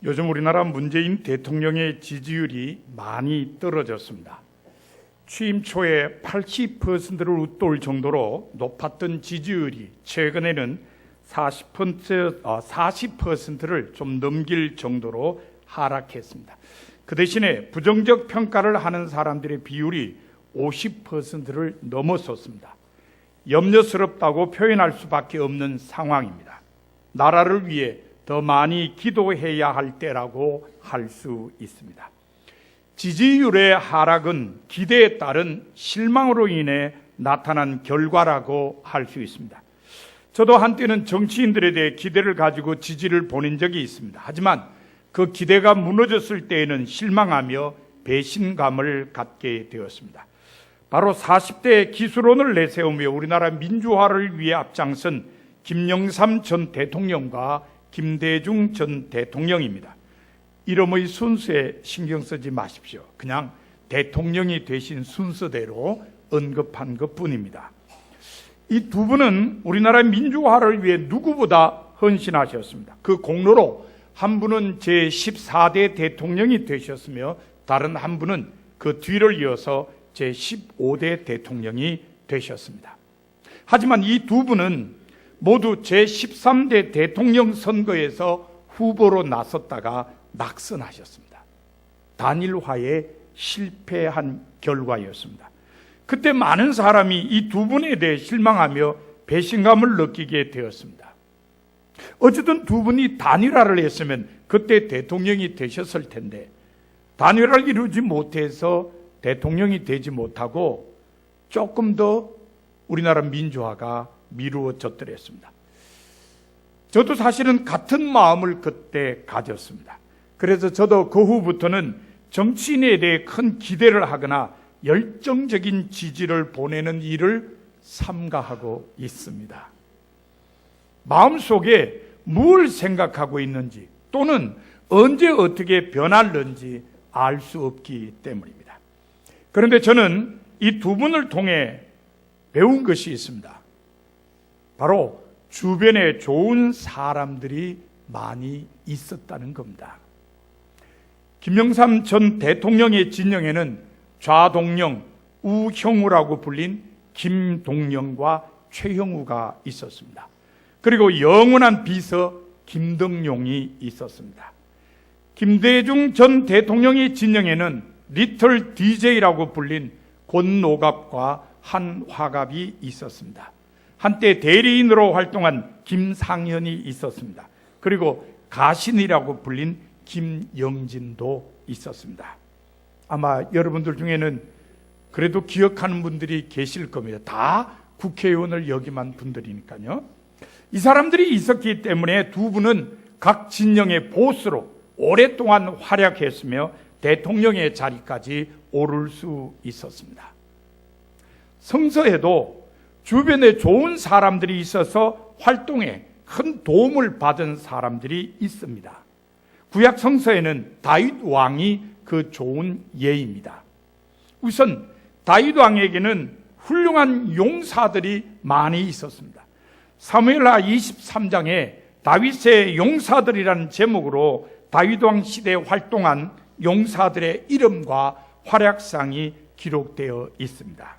요즘 우리나라 문재인 대통령의 지지율이 많이 떨어졌습니다. 취임 초에 80%를 웃돌 정도로 높았던 지지율이 최근에는 40%를 좀 넘길 정도로 하락했습니다. 그 대신에 부정적 평가를 하는 사람들의 비율이 50%를 넘어섰습니다. 염려스럽다고 표현할 수밖에 없는 상황입니다. 나라를 위해 더 많이 기도해야 할 때라고 할 수 있습니다. 지지율의 하락은 기대에 따른 실망으로 인해 나타난 결과라고 할 수 있습니다. 저도 한때는 정치인들에 대해 기대를 가지고 지지를 보낸 적이 있습니다. 하지만 그 기대가 무너졌을 때에는 실망하며 배신감을 갖게 되었습니다. 바로 40대 기술론을 내세우며 우리나라 민주화를 위해 앞장선 김영삼 전 대통령과 김대중 전 대통령입니다. 이름의 순서에 신경 쓰지 마십시오. 그냥 대통령이 되신 순서대로 언급한 것뿐입니다. 이 두 분은 우리나라 민주화를 위해 누구보다 헌신하셨습니다. 그 공로로 한 분은 제14대 대통령이 되셨으며 다른 한 분은 그 뒤를 이어서 제15대 대통령이 되셨습니다. 하지만 이 두 분은 모두 제13대 대통령 선거에서 후보로 나섰다가 낙선하셨습니다. 단일화에 실패한 결과였습니다. 그때 많은 사람이 이 두 분에 대해 실망하며 배신감을 느끼게 되었습니다. 어쨌든 두 분이 단일화를 했으면 그때 대통령이 되셨을 텐데 단일화를 이루지 못해서 대통령이 되지 못하고 조금 더 우리나라 민주화가 미루어졌더랬습니다. 저도 사실은 같은 마음을 그때 가졌습니다. 그래서 저도 그 후부터는 정치인에 대해 큰 기대를 하거나 열정적인 지지를 보내는 일을 삼가하고 있습니다. 마음속에 뭘 생각하고 있는지 또는 언제 어떻게 변할는지 알 수 없기 때문입니다. 그런데 저는 이 두 분을 통해 배운 것이 있습니다. 바로 주변에 좋은 사람들이 많이 있었다는 겁니다. 김영삼 전 대통령의 진영에는 좌동령, 우형우라고 불린 김동영과 최형우가 있었습니다. 그리고 영원한 비서 김덕용이 있었습니다. 김대중 전 대통령의 진영에는 리틀 DJ라고 불린 권노갑과 한화갑이 있었습니다. 한때 대리인으로 활동한 김상현이 있었습니다. 그리고 가신이라고 불린 김영진도 있었습니다. 아마 여러분들 중에는 그래도 기억하는 분들이 계실 겁니다. 다 국회의원을 역임한 분들이니까요. 이 사람들이 있었기 때문에 두 분은 각 진영의 보스로 오랫동안 활약했으며 대통령의 자리까지 오를 수 있었습니다. 성서에도 주변에 좋은 사람들이 있어서 활동에 큰 도움을 받은 사람들이 있습니다. 구약 성서에는 다윗 왕이 그 좋은 예입니다. 우선 다윗 왕에게는 훌륭한 용사들이 많이 있었습니다. 사무엘하 23장에 다윗의 용사들이라는 제목으로 다윗 왕 시대에 활동한 용사들의 이름과 활약상이 기록되어 있습니다.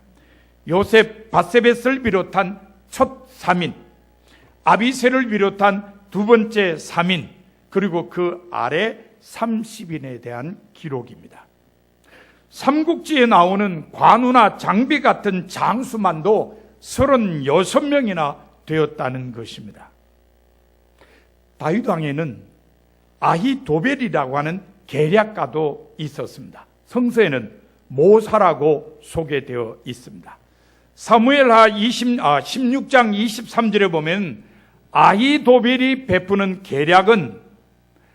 요셉 바세벳을 비롯한 첫 3인, 아비새를 비롯한 두 번째 3인, 그리고 그 아래 30인에 대한 기록입니다. 삼국지에 나오는 관우나 장비 같은 장수만도 36명이나 되었다는 것입니다. 다윗 왕에는 아히도벨이라고 하는 계략가도 있었습니다. 성서에는 모사라고 소개되어 있습니다. 사무엘하 16장 23절에 보면 아히도벨이 베푸는 계략은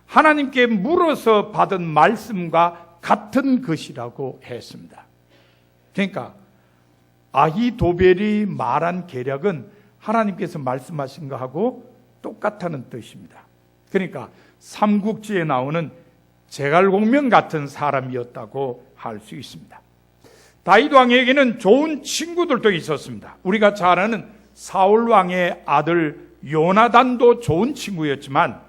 하나님께 물어서 받은 말씀과 같은 것이라고 했습니다. 그러니까 아히도벨이 말한 계략은 하나님께서 말씀하신 것하고 똑같다는 뜻입니다. 그러니까 삼국지에 나오는 제갈공명 같은 사람이었다고 할 수 있습니다. 다윗 왕에게는 좋은 친구들도 있었습니다. 우리가 잘 아는 사울 왕의 아들 요나단도 좋은 친구였지만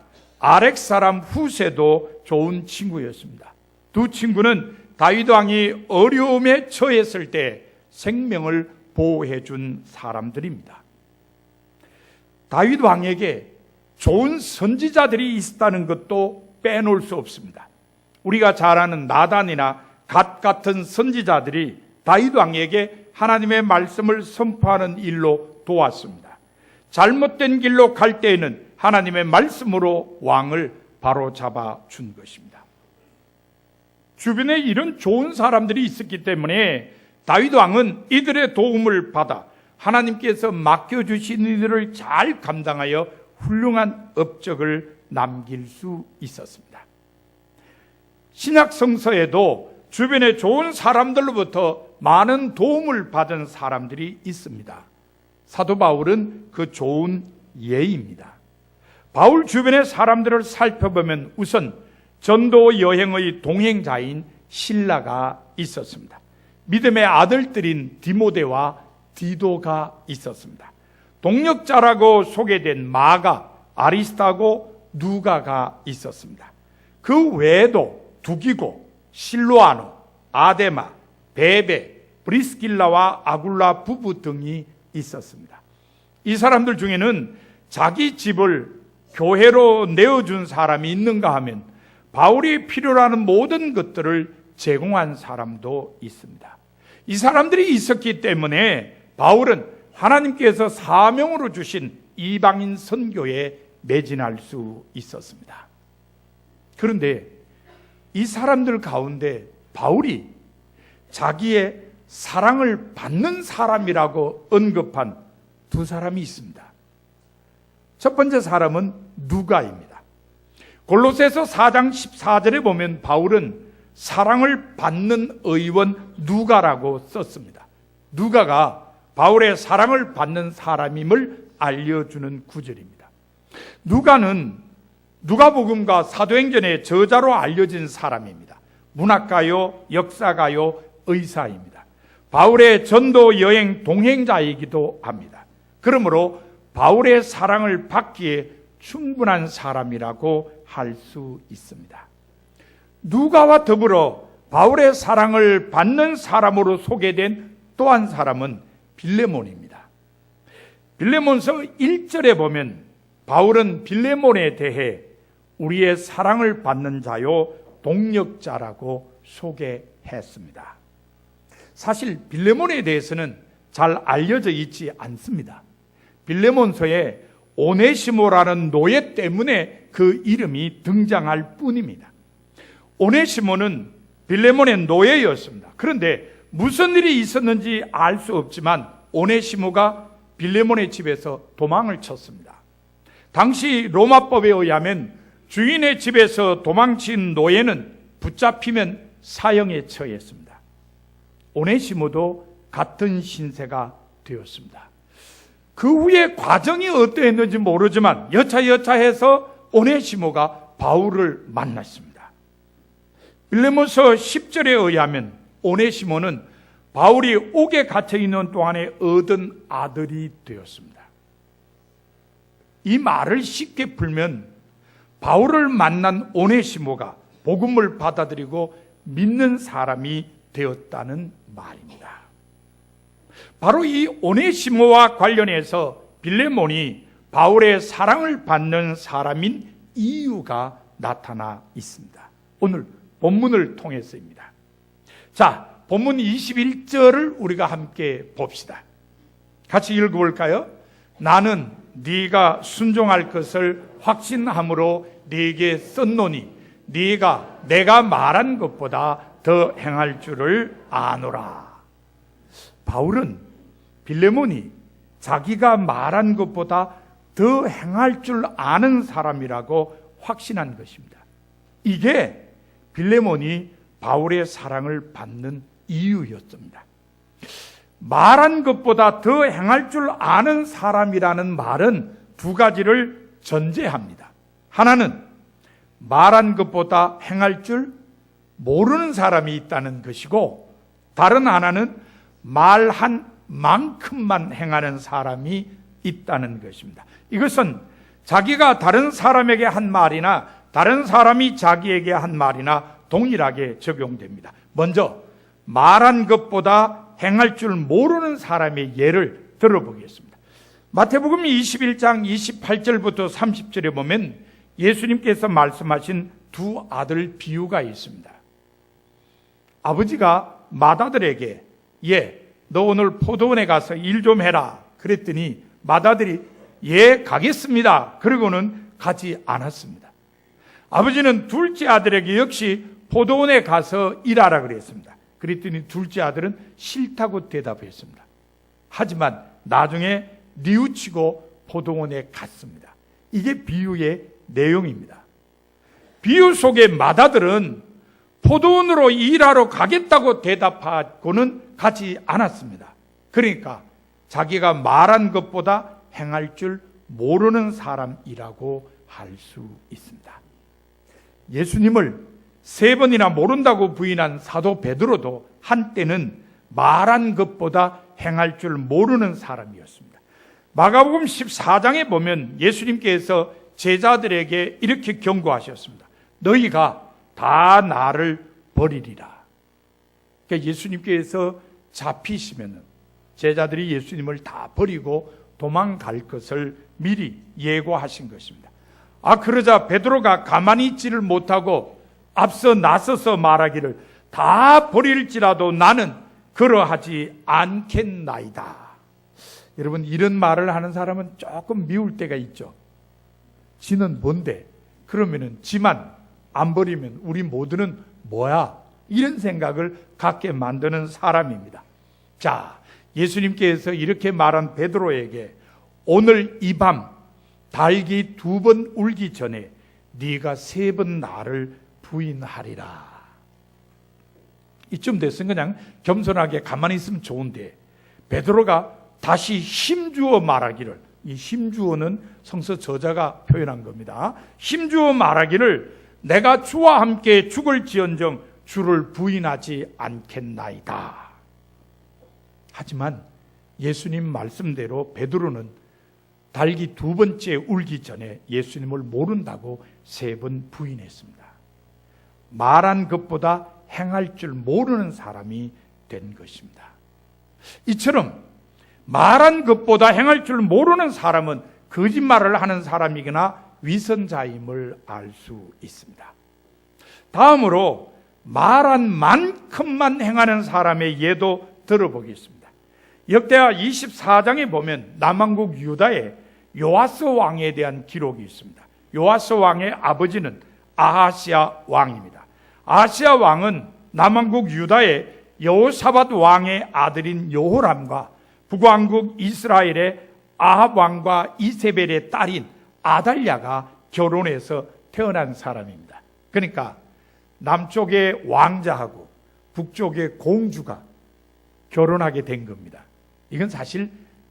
아렉 사람 후세도 좋은 친구였습니다. 두 친구는 다윗 왕이 어려움에 처했을 때 생명을 보호해 준 사람들입니다. 다윗 왕에게 좋은 선지자들이 있다는 것도 빼놓을 수 없습니다. 우리가 잘 아는 나단이나 갓 같은 선지자들이 다윗 왕에게 하나님의 말씀을 선포하는 일로 도왔습니다. 잘못된 길로 갈 때에는 하나님의 말씀으로 왕을 바로잡아 준 것입니다. 주변에 이런 좋은 사람들이 있었기 때문에 다윗 왕은 이들의 도움을 받아 하나님께서 맡겨주신 일을 잘 감당하여 훌륭한 업적을 남길 수 있었습니다. 신약 성서에도 주변에 좋은 사람들로부터 많은 도움을 받은 사람들이 있습니다. 사도 바울은 그 좋은 예입니다. 바울 주변의 사람들을 살펴보면 우선 전도 여행의 동행자인 실라가 있었습니다. 믿음의 아들들인 디모데와 디도가 있었습니다. 동역자라고 소개된 마가, 아리스타고 누가가 있었습니다. 그 외에도 두기고, 실로아노, 아데마, 베베, 브리스길라와 아굴라 부부 등이 있었습니다. 이 사람들 중에는 자기 집을 교회로 내어준 사람이 있는가 하면 바울이 필요로 하는 모든 것들을 제공한 사람도 있습니다. 이 사람들이 있었기 때문에 바울은 하나님께서 사명으로 주신 이방인 선교에 매진할 수 있었습니다. 그런데 이 사람들 가운데 바울이 자기의 사랑을 받는 사람이라고 언급한 두 사람이 있습니다. 첫 번째 사람은 누가입니다. 골로새서 4장 14절에 보면 바울은 사랑을 받는 의원 누가라고 썼습니다. 누가가 바울의 사랑을 받는 사람임을 알려주는 구절입니다. 누가는 누가복음과 사도행전의 저자로 알려진 사람입니다. 문학가요, 역사가요, 의사입니다. 바울의 전도 여행 동행자이기도 합니다. 그러므로 바울의 사랑을 받기에 충분한 사람이라고 할 수 있습니다. 누가와 더불어 바울의 사랑을 받는 사람으로 소개된 또 한 사람은 빌레몬입니다. 빌레몬서 1절에 보면 바울은 빌레몬에 대해 우리의 사랑을 받는 자요 동력자라고 소개했습니다. 사실 빌레몬에 대해서는 잘 알려져 있지 않습니다. 빌레몬서에 오네시모라는 노예 때문에 그 이름이 등장할 뿐입니다. 오네시모는 빌레몬의 노예였습니다. 그런데 무슨 일이 있었는지 알 수 없지만 오네시모가 빌레몬의 집에서 도망을 쳤습니다. 당시 로마법에 의하면 주인의 집에서 도망친 노예는 붙잡히면 사형에 처했습니다. 오네시모도 같은 신세가 되었습니다. 그 후에 과정이 어떠했는지 모르지만 여차여차해서 오네시모가 바울을 만났습니다. 빌레몬서 10절에 의하면 오네시모는 바울이 옥에 갇혀 있는 동안에 얻은 아들이 되었습니다. 이 말을 쉽게 풀면 바울을 만난 오네시모가 복음을 받아들이고 믿는 사람이 되었다는 말입니다. 바로 이 오네시모와 관련해서 빌레몬이 바울의 사랑을 받는 사람인 이유가 나타나 있습니다. 오늘 본문을 통해서입니다. 자, 본문 21절을 우리가 함께 봅시다. 같이 읽어볼까요? 나는 네가 순종할 것을 확신함으로 네게 썼노니 네가 내가 말한 것보다 더 행할 줄을 아노라. 바울은 빌레몬이 자기가 말한 것보다 더 행할 줄 아는 사람이라고 확신한 것입니다. 이게 빌레몬이 바울의 사랑을 받는 이유였습니다. 말한 것보다 더 행할 줄 아는 사람이라는 말은 두 가지를 전제합니다. 하나는 말한 것보다 행할 줄 모르는 사람이 있다는 것이고, 다른 하나는 말한 만큼만 행하는 사람이 있다는 것입니다. 이것은 자기가 다른 사람에게 한 말이나 다른 사람이 자기에게 한 말이나 동일하게 적용됩니다. 먼저 말한 것보다 행할 줄 모르는 사람의 예를 들어보겠습니다. 마태복음 21장 28절부터 30절에 보면 예수님께서 말씀하신 두 아들 비유가 있습니다. 아버지가 맏아들에게 너 오늘 포도원에 가서 일 좀 해라 그랬더니 맏아들이 가겠습니다. 그러고는 가지 않았습니다. 아버지는 둘째 아들에게 역시 포도원에 가서 일하라 그랬습니다. 그랬더니 둘째 아들은 싫다고 대답했습니다. 하지만 나중에 뉘우치고 포도원에 갔습니다. 이게 비유의 내용입니다. 비유 속의 맏아들은 포도원으로 일하러 가겠다고 대답하고는 가지 않았습니다. 그러니까 자기가 말한 것보다 행할 줄 모르는 사람이라고 할 수 있습니다. 예수님을 3번이나 모른다고 부인한 사도 베드로도 한때는 말한 것보다 행할 줄 모르는 사람이었습니다. 마가복음 14장에 보면 예수님께서 제자들에게 이렇게 경고하셨습니다. 너희가 다 나를 버리리라. 그러니까 예수님께서 잡히시면 제자들이 예수님을 다 버리고 도망갈 것을 미리 예고하신 것입니다. 그러자 베드로가 가만히 있지를 못하고 앞서 나서서 말하기를 다 버릴지라도 나는 그러하지 않겠나이다. 여러분, 이런 말을 하는 사람은 조금 미울 때가 있죠. 지는 뭔데? 그러면은 지만 안 버리면 우리 모두는 뭐야? 이런 생각을 갖게 만드는 사람입니다. 자, 예수님께서 이렇게 말한 베드로에게 오늘 이 밤 닭이 2번 울기 전에 네가 3번 나를 부인하리라. 이쯤 됐으면 그냥 겸손하게 가만히 있으면 좋은데 베드로가 다시 힘주어 말하기를, 이 힘주어는 성서 저자가 표현한 겁니다. 힘주어 말하기를 내가 주와 함께 죽을지언정 주를 부인하지 않겠나이다. 하지만 예수님 말씀대로 베드로는 닭이 2번째 울기 전에 예수님을 모른다고 3번 부인했습니다. 말한 것보다 행할 줄 모르는 사람이 된 것입니다. 이처럼 말한 것보다 행할 줄 모르는 사람은 거짓말을 하는 사람이거나 위선자임을 알 수 있습니다. 다음으로 말한 만큼만 행하는 사람의 예도 들어보겠습니다. 역대하 24장에 보면 남왕국 유다의 요아스 왕에 대한 기록이 있습니다. 요아스 왕의 아버지는 아하시아 왕입니다. 아하시아 왕은 남왕국 유다의 여호사밧 왕의 아들인 여호람과 북왕국 이스라엘의 아합 왕과 이세벨의 딸인 아달랴가 결혼해서 태어난 사람입니다. 그러니까 남쪽의 왕자하고 북쪽의 공주가 결혼하게 된 겁니다. 이건 사실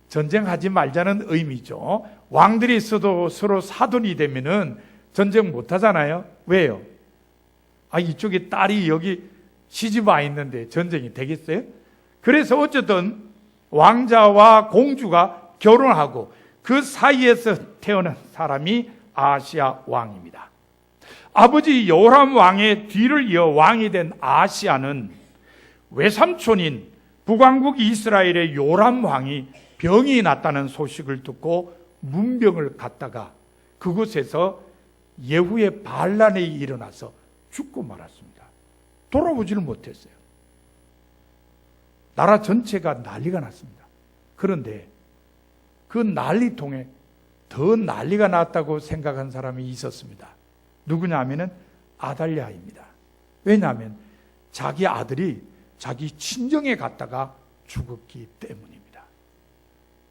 전쟁하지 말자는 의미죠. 왕들이 있어도 서로 사돈이 되면은 전쟁 못 하잖아요. 왜요? 이쪽에 딸이 여기 시집 와 있는데 전쟁이 되겠어요? 그래서 어쨌든 왕자와 공주가 결혼하고 그 사이에서 태어난 사람이 아하시아 왕입니다. 아버지 여호람 왕의 뒤를 이어 왕이 된 아하시아는 외삼촌인 북왕국 이스라엘의 요람 왕이 병이 났다는 소식을 듣고 문병을 갔다가 그곳에서 예후의 반란이 일어나서 죽고 말았습니다. 돌아오지를 못했어요. 나라 전체가 난리가 났습니다. 그런데 그 난리통에 더 난리가 났다고 생각한 사람이 있었습니다. 누구냐 하면은 아달랴입니다. 왜냐하면 자기 아들이 자기 친정에 갔다가 죽었기 때문입니다.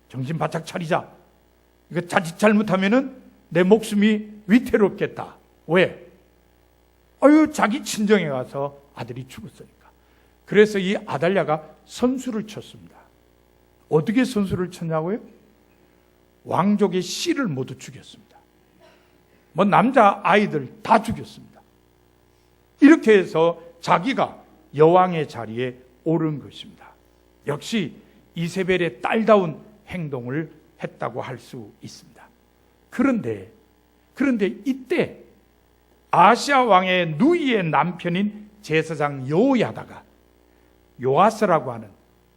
정신 바짝 차리자. 이거 자칫 잘못하면은 내 목숨이 위태롭겠다. 왜? 자기 친정에 가서 아들이 죽었으니까. 그래서 이 아달랴가 선수를 쳤습니다. 어떻게 선수를 쳤냐고요? 왕족의 씨를 모두 죽였습니다. 남자 아이들 다 죽였습니다. 이렇게 해서 자기가 여왕의 자리에 오른 것입니다. 역시 이세벨의 딸다운 행동을 했다고 할 수 있습니다. 그런데 그런데 이때 아시아 왕의 누이의 남편인 제사장 여호야다가 요아스라고 하는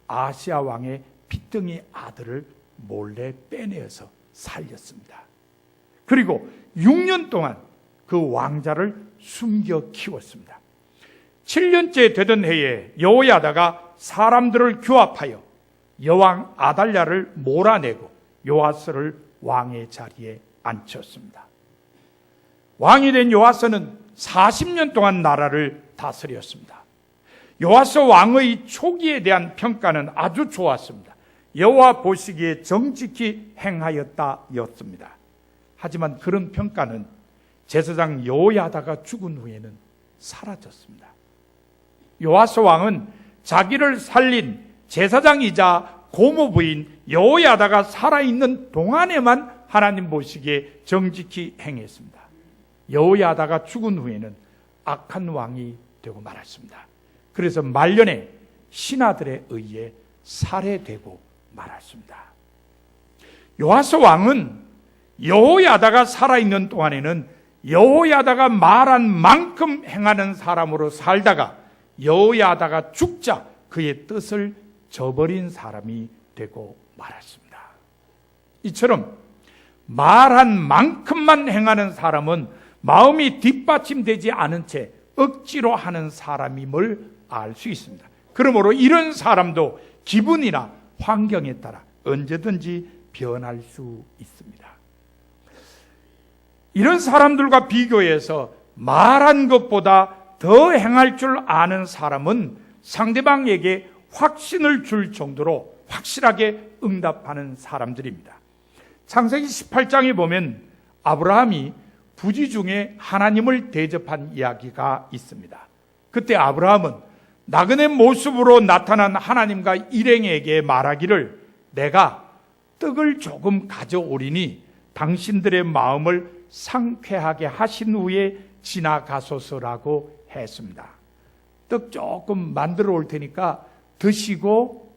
아시아 왕의 핏덩이 아들을 몰래 빼내어서 살렸습니다. 그리고 6년 동안 그 왕자를 숨겨 키웠습니다. 7년째 되던 해에 여호야다가 사람들을 규합하여 여왕 아달랴를 몰아내고 요아스를 왕의 자리에 앉혔습니다. 왕이 된 요아스는 40년 동안 나라를 다스렸습니다. 요아스 왕의 초기에 대한 평가는 아주 좋았습니다. 여호와 보시기에 정직히 행하였다였습니다. 하지만 그런 평가는 제사장 여호야다가 죽은 후에는 사라졌습니다. 요아스 왕은 자기를 살린 제사장이자 고모부인 여호야다가 살아있는 동안에만 하나님 보시기에 정직히 행했습니다. 여호야다가 죽은 후에는 악한 왕이 되고 말았습니다. 그래서 말년에 신하들에 의해 살해되고 말았습니다. 요아스 왕은 여호야다가 살아있는 동안에는 여호야다가 말한 만큼 행하는 사람으로 살다가 여호야다가 죽자 그의 뜻을 저버린 사람이 되고 말았습니다. 이처럼 말한 만큼만 행하는 사람은 마음이 뒷받침되지 않은 채 억지로 하는 사람임을 알 수 있습니다. 그러므로 이런 사람도 기분이나 환경에 따라 언제든지 변할 수 있습니다. 이런 사람들과 비교해서 말한 것보다 더 행할 줄 아는 사람은 상대방에게 확신을 줄 정도로 확실하게 응답하는 사람들입니다. 창세기 18장에 보면 아브라함이 부지 중에 하나님을 대접한 이야기가 있습니다. 그때 아브라함은 나그네 모습으로 나타난 하나님과 일행에게 말하기를 내가 떡을 조금 가져오리니 당신들의 마음을 상쾌하게 하신 후에 지나가소서라고 했습니다. 떡 조금 만들어 올 테니까 드시고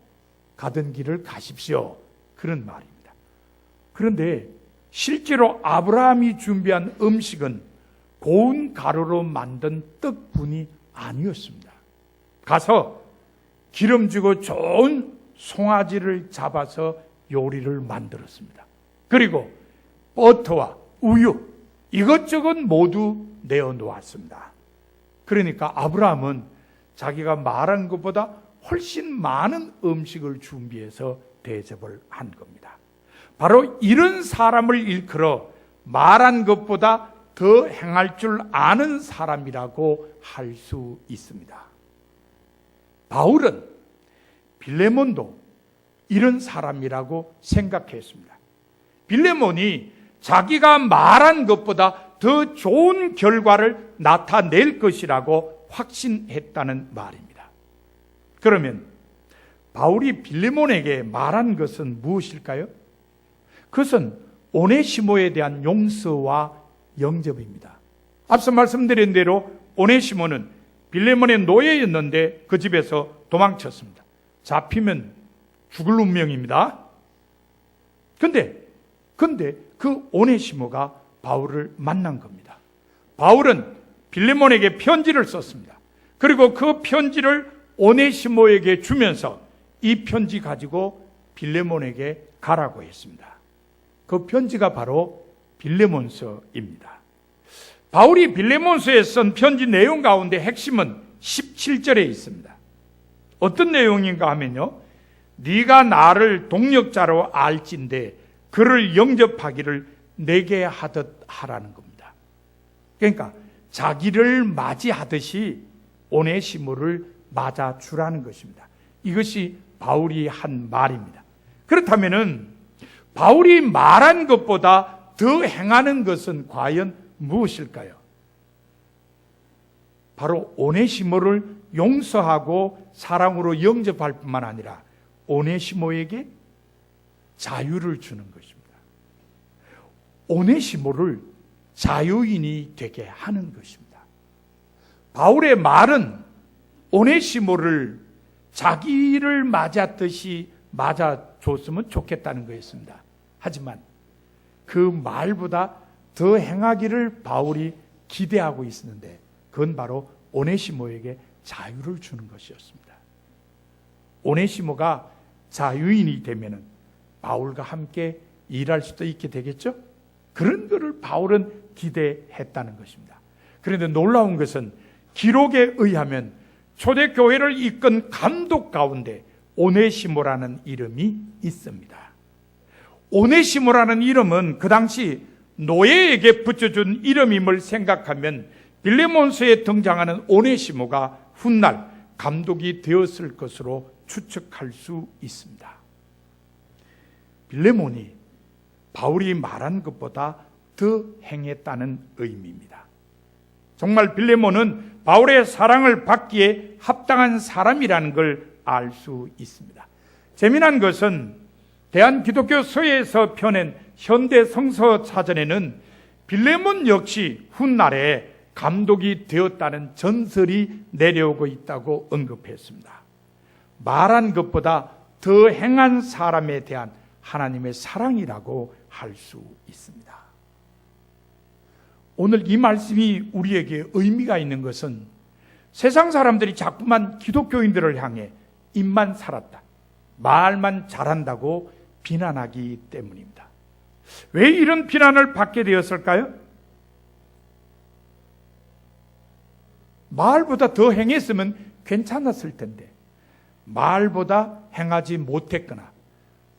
가던 길을 가십시오. 그런 말입니다. 그런데 실제로 아브라함이 준비한 음식은 고운 가루로 만든 떡분이 아니었습니다. 가서 기름지고 좋은 송아지를 잡아서 요리를 만들었습니다. 그리고 버터와 우유 이것저것 모두 내어놓았습니다. 그러니까 아브라함은 자기가 말한 것보다 훨씬 많은 음식을 준비해서 대접을 한 겁니다. 바로 이런 사람을 일컬어 말한 것보다 더 행할 줄 아는 사람이라고 할 수 있습니다. 바울은 빌레몬도 이런 사람이라고 생각했습니다. 빌레몬이 자기가 말한 것보다 더 좋은 결과를 나타낼 것이라고 확신했다는 말입니다. 그러면 바울이 빌레몬에게 말한 것은 무엇일까요? 그것은 오네시모에 대한 용서와 영접입니다. 앞서 말씀드린 대로 오네시모는 빌레몬의 노예였는데 그 집에서 도망쳤습니다. 잡히면 죽을 운명입니다. 근데 그 오네시모가 바울을 만난 겁니다. 바울은 빌레몬에게 편지를 썼습니다. 그리고 그 편지를 오네시모에게 주면서 이 편지 가지고 빌레몬에게 가라고 했습니다. 그 편지가 바로 빌레몬서입니다. 바울이 빌레몬서에 쓴 편지 내용 가운데 핵심은 17절에 있습니다. 어떤 내용인가 하면요, 네가 나를 동력자로 알진대 그를 영접하기를 내게 하듯 하라는 겁니다. 그러니까 자기를 맞이하듯이 오네시모를 맞아주라는 것입니다. 이것이 바울이 한 말입니다. 그렇다면은 바울이 말한 것보다 더 행하는 것은 과연 무엇일까요? 바로 오네시모를 용서하고 사랑으로 영접할 뿐만 아니라 오네시모에게 자유를 주는 것입니다. 오네시모를 자유인이 되게 하는 것입니다. 바울의 말은 오네시모를 자기를 맞았듯이 맞아줬으면 좋겠다는 거였습니다. 하지만 그 말보다 더 행하기를 바울이 기대하고 있었는데 그건 바로 오네시모에게 자유를 주는 것이었습니다. 오네시모가 자유인이 되면은 바울과 함께 일할 수도 있게 되겠죠? 그런 것을 바울은 기대했다는 것입니다. 그런데 놀라운 것은 기록에 의하면 초대교회를 이끈 감독 가운데 오네시모라는 이름이 있습니다. 오네시모라는 이름은 그 당시 노예에게 붙여준 이름임을 생각하면 빌레몬서에 등장하는 오네시모가 훗날 감독이 되었을 것으로 추측할 수 있습니다. 빌레몬이 바울이 말한 것보다 더 행했다는 의미입니다. 정말 빌레몬은 바울의 사랑을 받기에 합당한 사람이라는 걸 알 수 있습니다. 재미난 것은 대한기독교 서예에서 펴낸 현대 성서 사전에는 빌레몬 역시 훗날에 감독이 되었다는 전설이 내려오고 있다고 언급했습니다. 말한 것보다 더 행한 사람에 대한 하나님의 사랑이라고 할 수 있습니다. 오늘 이 말씀이 우리에게 의미가 있는 것은 세상 사람들이 자꾸만 기독교인들을 향해 입만 살았다, 말만 잘한다고 비난하기 때문입니다. 왜 이런 비난을 받게 되었을까요? 말보다 더 행했으면 괜찮았을 텐데 말보다 행하지 못했거나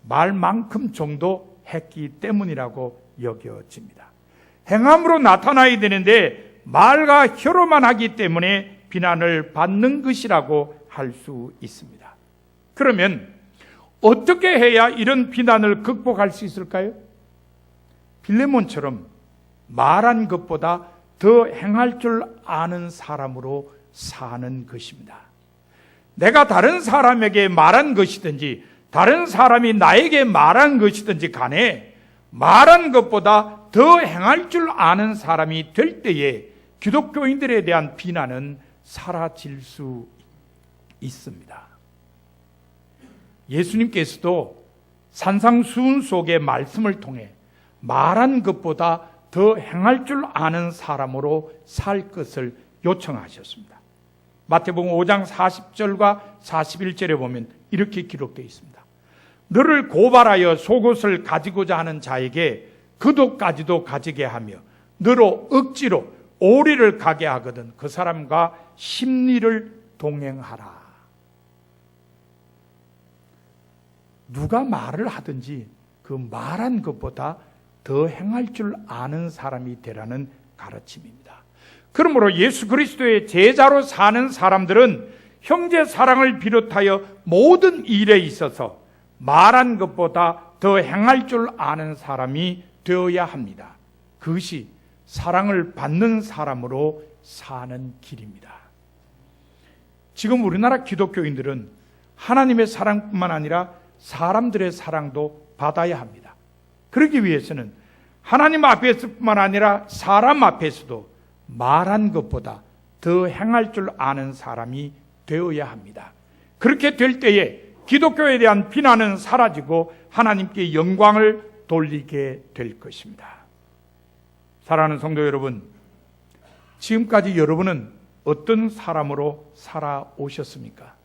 말만큼 정도 했기 때문이라고 여겨집니다. 행함으로 나타나야 되는데 말과 혀로만 하기 때문에 비난을 받는 것이라고 할 수 있습니다. 그러면 어떻게 해야 이런 비난을 극복할 수 있을까요? 빌레몬처럼 말한 것보다 더 행할 줄 아는 사람으로 사는 것입니다. 내가 다른 사람에게 말한 것이든지 다른 사람이 나에게 말한 것이든지 간에 말한 것보다 더 행할 줄 아는 사람이 될 때에 기독교인들에 대한 비난은 사라질 수 있습니다. 예수님께서도 산상수훈 속의 말씀을 통해 말한 것보다 더 행할 줄 아는 사람으로 살 것을 요청하셨습니다. 마태복음 5장 40절과 41절에 보면 이렇게 기록되어 있습니다. 너를 고발하여 속옷을 가지고자 하는 자에게 그도까지도 가지게 하며 너로 억지로 오리를 가게 하거든 그 사람과 심리를 동행하라. 누가 말을 하든지 그 말한 것보다 더 행할 줄 아는 사람이 되라는 가르침입니다. 그러므로 예수 그리스도의 제자로 사는 사람들은 형제 사랑을 비롯하여 모든 일에 있어서 말한 것보다 더 행할 줄 아는 사람이 되어야 합니다. 그것이 사랑을 받는 사람으로 사는 길입니다. 지금 우리나라 기독교인들은 하나님의 사랑뿐만 아니라 사람들의 사랑도 받아야 합니다. 그러기 위해서는 하나님 앞에서뿐만 아니라 사람 앞에서도 말한 것보다 더 행할 줄 아는 사람이 되어야 합니다. 그렇게 될 때에 기독교에 대한 비난은 사라지고 하나님께 영광을 돌리게 될 것입니다. 사랑하는 성도 여러분, 지금까지 여러분은 어떤 사람으로 살아오셨습니까?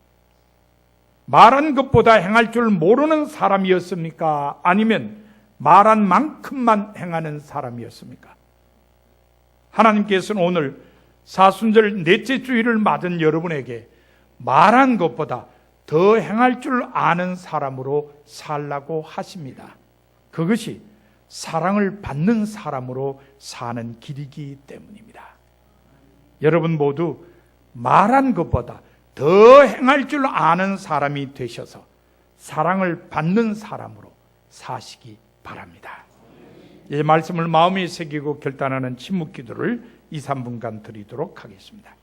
말한 것보다 행할 줄 모르는 사람이었습니까? 아니면 말한 만큼만 행하는 사람이었습니까? 하나님께서는 오늘 사순절 넷째 주일을 맞은 여러분에게 말한 것보다 더 행할 줄 아는 사람으로 살라고 하십니다. 그것이 사랑을 받는 사람으로 사는 길이기 때문입니다. 여러분 모두 말한 것보다 더 행할 줄 아는 사람이 되셔서 사랑을 받는 사람으로 사시기 바랍니다. 이 말씀을 마음에 새기고 결단하는 침묵 기도를 2, 3분간 드리도록 하겠습니다.